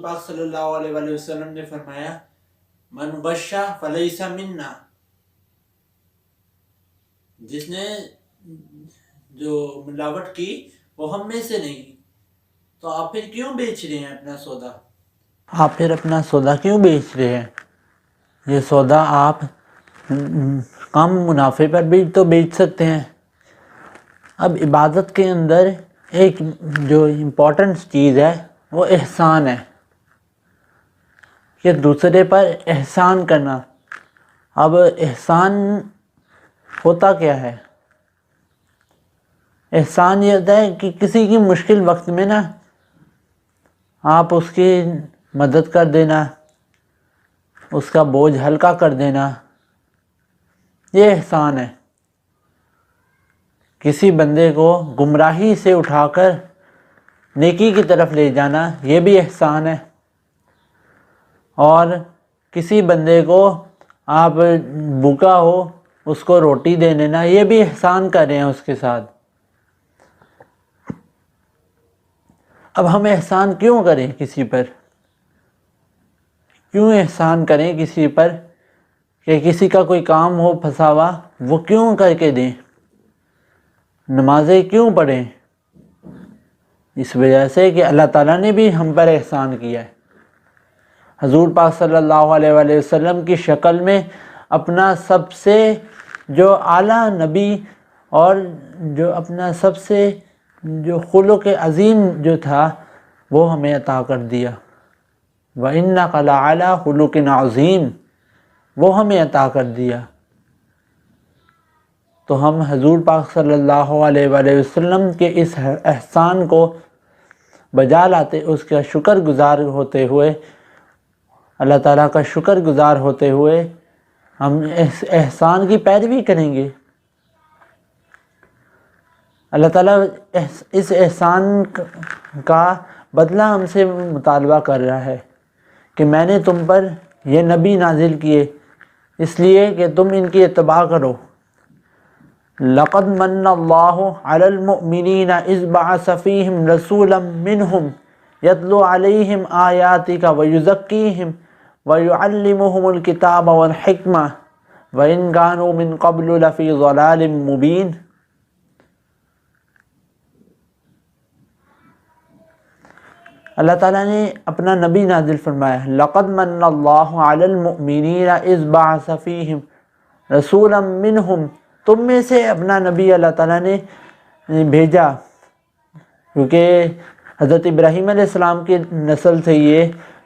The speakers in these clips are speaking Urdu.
حضور پاک صلی اللہ علیہ وآلہ وسلم نے فرمایا من غش فلیس منا، جس نے جو ملاوٹ کی وہ ہم میں سے نہیں۔ تو آپ پھر کیوں بیچ رہے ہیں اپنا سودا؟ آپ پھر اپنا سودا کیوں بیچ رہے ہیں؟ یہ سودا آپ کم منافع پر بھی تو بیچ سکتے ہیں۔ اب عبادت کے اندر ایک جو امپورٹنٹ چیز ہے وہ احسان ہے، کہ دوسرے پر احسان کرنا۔ اب احسان ہوتا کیا ہے؟ احسان یہ ہوتا ہے کہ کسی کی مشکل وقت میں نا آپ اس کی مدد کر دینا، اس کا بوجھ ہلکا کر دینا، یہ احسان ہے۔ کسی بندے کو گمراہی سے اٹھا کر نیکی کی طرف لے جانا، یہ بھی احسان ہے۔ اور کسی بندے کو آپ بھوکا ہو اس کو روٹی دے دینا، یہ بھی احسان کر رہے ہیں اس کے ساتھ۔ اب ہم احسان کیوں کریں کسی پر؟ کیوں احسان کریں کسی پر کہ کسی کا کوئی کام ہو پھنسا ہوا وہ کیوں کر کے دیں؟ نمازیں کیوں پڑھیں؟ اس وجہ سے کہ اللہ تعالیٰ نے بھی ہم پر احسان کیا ہے۔ حضور پاک صلی اللہ علیہ وآلہ وسلم کی شکل میں اپنا سب سے جو اعلیٰ نبی اور جو اپنا سب سے جو خلق عظیم جو تھا وہ ہمیں عطا کر دیا۔ وَإِنَّكَ لَعَلَىٰ خُلُقٍ عَظِيمٍ، وہ ہمیں عطا کر دیا۔ تو ہم حضور پاک صلی اللہ علیہ وآلہ وسلم کے اس احسان کو بجا لاتے، اس کا شکر گزار ہوتے ہوئے، اللہ تعالیٰ کا شکر گزار ہوتے ہوئے ہم اس احسان کی پیروی کریں گے۔ اللہ تعالیٰ اس احسان کا بدلہ ہم سے مطالبہ کر رہا ہے کہ میں نے تم پر یہ نبی نازل کیے اس لیے کہ تم ان کی اتباع کرو۔ لَقَدْ مَنَّ اللَّهُ عَلَى الْمُؤْمِنِينَ إِذْ بَعَثَ فِيهِمْ رَسُولًا مِّنْهُمْ يَتْلُو عَلَيْهِمْ آيَاتِكَ وَيُزَكِّيهِمْ وَيُعَلِّمُهُمُ الْكِتَابَ وَالْحِكْمَةَ وَإِنْ كَانُوا مِنْ قَبْلُ لَفِي ضَلَالٍ مُّبِينٍ۔ اللہ تعالیٰ نے اپنا نبی نازل فرمایا، لَقَدْ مَنَّ اللَّهُ عَلَى الْمُؤْمِنِينَ إِذْ بَعَثَ فِيهِمْ رَسُولًا مِّنْهُمْ، تم میں سے اپنا نبی اللہ تعالیٰ نے بھیجا، کیونکہ حضرت ابراہیم علیہ السلام کی نسل سے یہ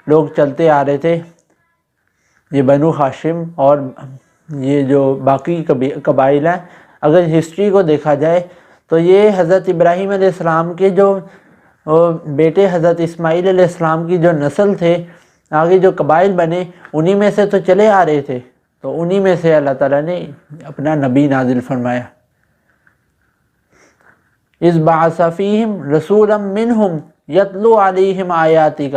لوگ چلتے آ رہے تھے، یہ بنو ہاشم اور یہ جو باقی قبائل ہیں۔ اگر ہسٹری کو دیکھا جائے تو یہ حضرت ابراہیم علیہ السلام کے جو بیٹے حضرت اسماعیل علیہ السلام کی جو نسل تھے، آگے جو قبائل بنے انہی میں سے تو چلے آ رہے تھے، تو انہی میں سے اللہ تعالیٰ نے اپنا نبی نازل فرمایا۔ اِذْ بَعَثَ فِيهِمْ رَسُولًا مِّنْهُمْ يَتْلُو عَلَيْهِمْ آيَاتِكَ،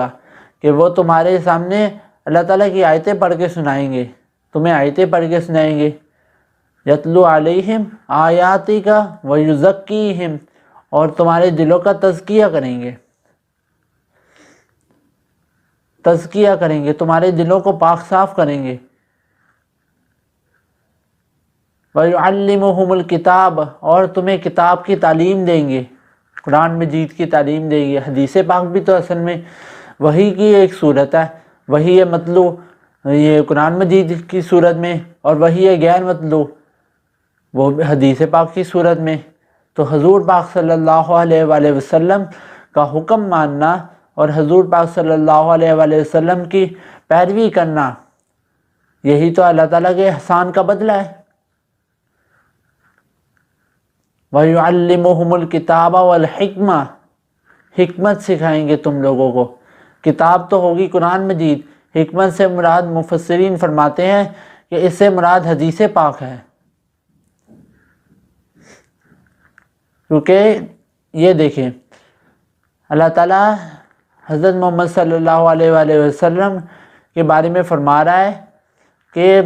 کہ وہ تمہارے سامنے اللہ تعالیٰ کی آیتیں پڑھ کے سنائیں گے، تمہیں آیتیں پڑھ کے سنائیں گے۔ یتلو علیہم آیاتک ویزکیہم، اور تمہارے دلوں کا تزکیہ کریں گے، تزکیہ کریں گے، تمہارے دلوں کو پاک صاف کریں گے۔ وَيُعَلِّمُهُمُ الْكِتَابَ، اور تمہیں کتاب کی تعلیم دیں گے، قرآن مجید کی تعلیم دیں گے۔ حدیث پاک بھی تو اصل میں وحی کی ایک صورت ہے، وحی مطلوع یہ قرآن مجید کی صورت میں، اور وحی غیر مطلوع وہ حدیث پاک کی صورت میں۔ تو حضور پاک صلی اللہ علیہ وآلہ وسلم کا حکم ماننا اور حضور پاک صلی اللہ علیہ وآلہ وسلم کی پیروی کرنا، یہی تو اللہ تعالیٰ کے احسان کا بدلہ ہے۔ وَيُعَلِّمُهُمُ الْكِتَابَ وَالْحِكْمَةَ، حکمت سکھائیں گے تم لوگوں کو۔ کتاب تو ہوگی قرآن مجید، حکمت سے مراد مفسرین فرماتے ہیں کہ اس سے مراد حدیث پاک ہے، کیونکہ یہ دیکھیں اللہ تعالیٰ حضرت محمد صلی اللہ علیہ وآلہ وسلم کے بارے میں فرما رہا ہے کہ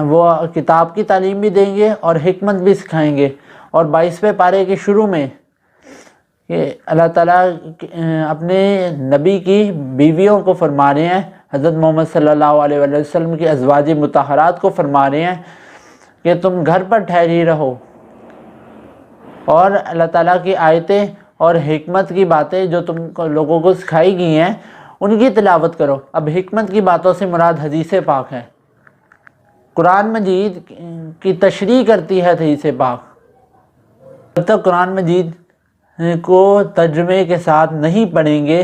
وہ کتاب کی تعلیم بھی دیں گے اور حکمت بھی سکھائیں گے۔ اور 22ویں پارے کے شروع میں کہ اللہ تعالیٰ اپنے نبی کی بیویوں کو فرما رہے ہیں، حضرت محمد صلی اللہ علیہ وآلہ وسلم کی ازواج مطہرات کو فرما رہے ہیں کہ تم گھر پر ٹھہری رہو، اور اللہ تعالیٰ کی آیتیں اور حکمت کی باتیں جو تم لوگوں کو سکھائی گئی ہیں ان کی تلاوت کرو۔ اب حکمت کی باتوں سے مراد حدیث پاک ہے، قرآن مجید کی تشریح کرتی ہے حدیث پاک۔ جب تک قرآن مجید کو ترجمے کے ساتھ نہیں پڑھیں گے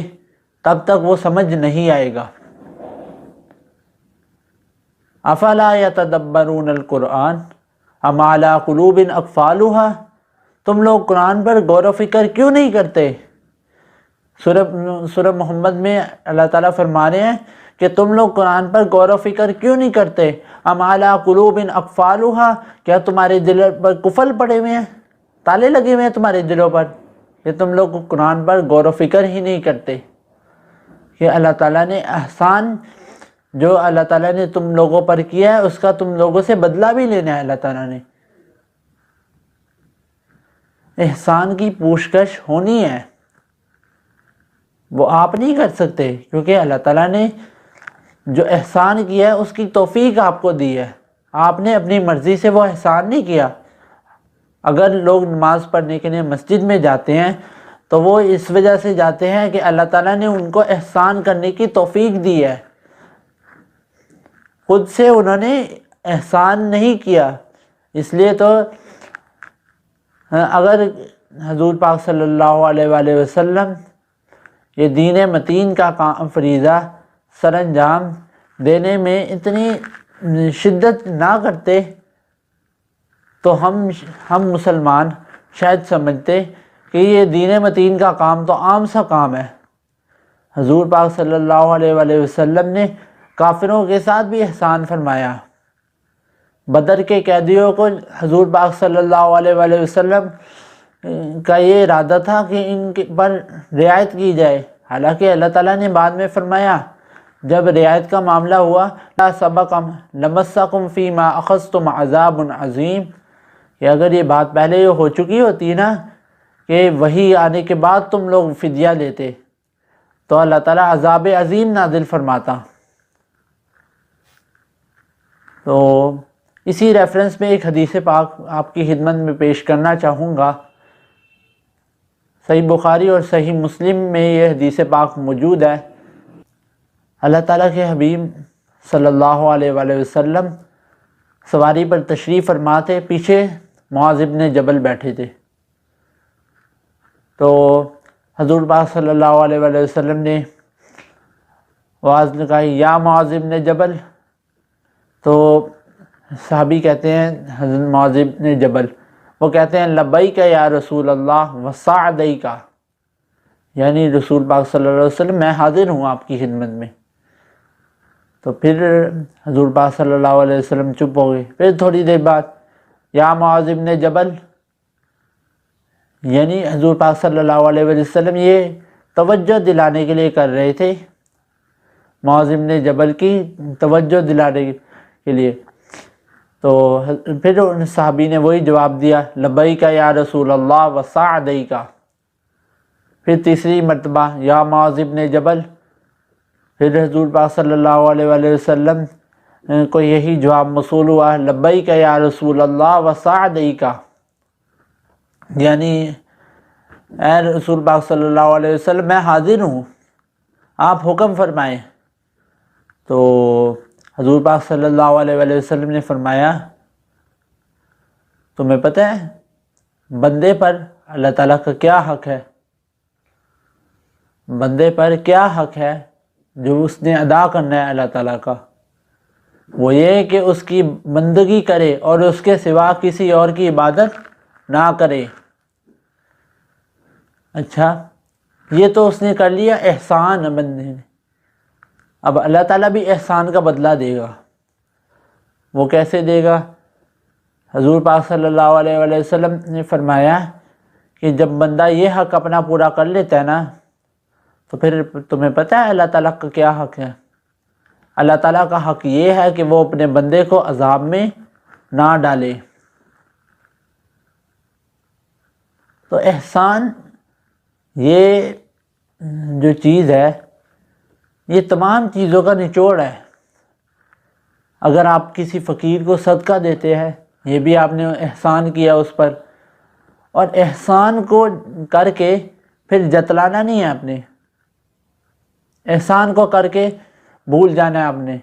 تب تک وہ سمجھ نہیں آئے گا۔ افلا یتدبرون القرآن ام علی قلوب اقفالها، تم لوگ قرآن پر غور و فکر کیوں نہیں کرتے؟ سورہ محمد میں اللہ تعالیٰ فرما رہے ہیں کہ تم لوگ قرآن پر غور و فکر کیوں نہیں کرتے؟ ام علی قلوب اقفالها، کیا تمہارے دلوں پر قفل پڑے ہوئے ہیں، تالے لگے ہوئے ہیں تمہارے دلوں پر، کہ تم لوگ قرآن پر غور و فکر ہی نہیں کرتے کہ اللہ تعالیٰ نے احسان جو اللہ تعالیٰ نے تم لوگوں پر کیا ہے اس کا تم لوگوں سے بدلہ بھی لینا ہے۔ اللہ تعالیٰ نے احسان کی پوچھگچھ ہونی ہے، وہ آپ نہیں کر سکتے، کیونکہ اللہ تعالیٰ نے جو احسان کیا ہے اس کی توفیق آپ کو دی ہے، آپ نے اپنی مرضی سے وہ احسان نہیں کیا۔ اگر لوگ نماز پڑھنے کے لیے مسجد میں جاتے ہیں تو وہ اس وجہ سے جاتے ہیں کہ اللہ تعالیٰ نے ان کو احسان کرنے کی توفیق دی ہے، خود سے انہوں نے احسان نہیں کیا۔ اس لیے تو اگر حضور پاک صلی اللہ علیہ وآلہ وسلم یہ دین متین کا فریضہ سر انجام دینے میں اتنی شدت نہ کرتے تو ہم مسلمان شاید سمجھتے کہ یہ دین متین کا کام تو عام سا کام ہے۔ حضور پاک صلی اللہ علیہ وآلہ وسلم نے کافروں کے ساتھ بھی احسان فرمایا۔ بدر کے قیدیوں کو حضور پاک صلی اللہ علیہ وآلہ وسلم کا یہ ارادہ تھا کہ ان پر رعایت کی جائے، حالانکہ اللہ تعالیٰ نے بعد میں فرمایا جب رعایت کا معاملہ ہوا لا سبقم لمسکم فیما اخذتم عذاب عظیم، کہ اگر یہ بات پہلے ہو چکی ہوتی نا کہ وحی آنے کے بعد تم لوگ فدیہ لیتے تو اللہ تعالیٰ عذاب عظیم نازل فرماتا۔ تو اسی ریفرنس میں ایک حدیث پاک آپ کی خدمت میں پیش کرنا چاہوں گا۔ صحیح بخاری اور صحیح مسلم میں یہ حدیث پاک موجود ہے۔ اللہ تعالیٰ کے حبیب صلی اللہ علیہ وآلہ وسلم سواری پر تشریف فرما تھے، پیچھے معاذ بن جبل بیٹھے تھے، تو حضور پاک صلی اللہ علیہ وآلہ وسلم نے آواز لگائی یا معاذ بن جبل، تو صحابی کہتے ہیں حضرت معاذ بن جبل، وہ کہتے ہیں لبیک یا رسول اللہ وسعدیک، یعنی رسول پاک صلی اللہ علیہ وسلم میں حاضر ہوں آپ کی خدمت میں۔ تو پھر حضور پاک صلی اللہ علیہ وسلم چپ ہو گئے۔ پھر تھوڑی دیر بعد یا معاذ بن جبل، یعنی حضور پاک صلی اللہ علیہ وسلم یہ توجہ دلانے کے لیے کر رہے تھے، معاذ بن جبل کی توجہ دلانے کے لیے۔ تو پھر ان صحابی نے وہی جواب دیا لبیک یا رسول اللہ وسعدیک۔ پھر تیسری مرتبہ یا معاذ بن جبل، پھر حضور پاک صلی اللہ علیہ وآلہ وسلم کو یہی جواب موصول ہوا لبیک یا رسول اللہ وسعدیک، یعنی اے رسول پاک صلی اللہ علیہ وسلم میں حاضر ہوں، آپ حکم فرمائیں۔ تو حضور پاک صلی اللہ علیہ وآلہ وسلم نے فرمایا تمہیں پتہ ہے بندے پر اللہ تعالیٰ کا کیا حق ہے؟ بندے پر کیا حق ہے جو اس نے ادا کرنا ہے اللہ تعالیٰ کا؟ وہ یہ کہ اس کی بندگی کرے اور اس کے سوا کسی اور کی عبادت نہ کرے۔ اچھا، یہ تو اس نے کر لیا احسان بندے نے، اب اللہ تعالیٰ بھی احسان کا بدلہ دے گا۔ وہ کیسے دے گا؟ حضور پاک صلی اللہ علیہ وآلہ وسلم نے فرمایا کہ جب بندہ یہ حق اپنا پورا کر لیتا ہے نا تو پھر تمہیں پتہ ہے اللہ تعالیٰ کا کیا حق ہے؟ اللہ تعالیٰ کا حق یہ ہے کہ وہ اپنے بندے کو عذاب میں نہ ڈالے۔ تو احسان یہ جو چیز ہے یہ تمام چیزوں کا نچوڑ ہے۔ اگر آپ کسی فقیر کو صدقہ دیتے ہیں یہ بھی آپ نے احسان کیا اس پر، اور احسان کو کر کے پھر جتلانا نہیں ہے آپ نے، احسان کو کر کے بھول جانا ہے آپ نے۔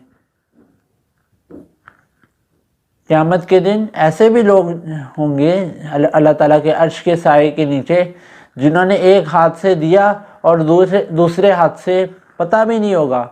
قیامت کے دن ایسے بھی لوگ ہوں گے اللہ تعالیٰ کے عرش کے سائے کے نیچے جنہوں نے ایک ہاتھ سے دیا اور دوسرے ہاتھ سے پتہ بھی نہیں ہوگا